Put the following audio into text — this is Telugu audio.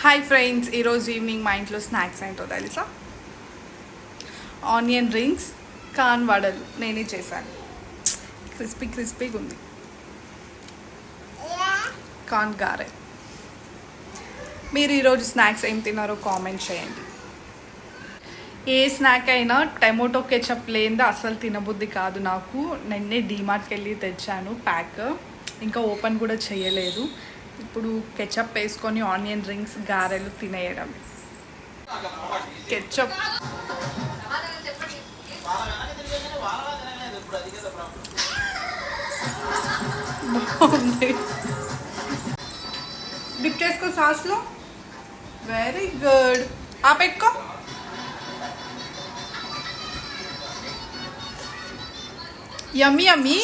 హాయ్ ఫ్రెండ్స్, ఈరోజు ఈవినింగ్ మా ఇంట్లో స్నాక్స్ ఏంటో తెలుసా? ఆనియన్ రింగ్స్, కాన్ వడలు నేనే చేశాను. క్రిస్పీగా ఉంది. కాన్ గారె. మీరు ఈరోజు స్నాక్స్ ఏం తిన్నారో కామెంట్ చేయండి. ఏ స్నాక్ అయినా టమాటో కెచప్ లేనిదే అసలు తినబుద్ధి కాదు నాకు. నిన్నే డీమార్ట్కి వెళ్ళి తెచ్చాను ప్యాక్, ఇంకా ఓపెన్ కూడా చేయలేదు. ఇప్పుడు కెచప్ వేసుకొని ఆనియన్ రింగ్స్ గారెలు తినేయడం. కెచప్ బాగుంది. డిప్ చేసుకో సాస్లో. Very good. పెట్టుకో. యమ్మీ యమ్మీ.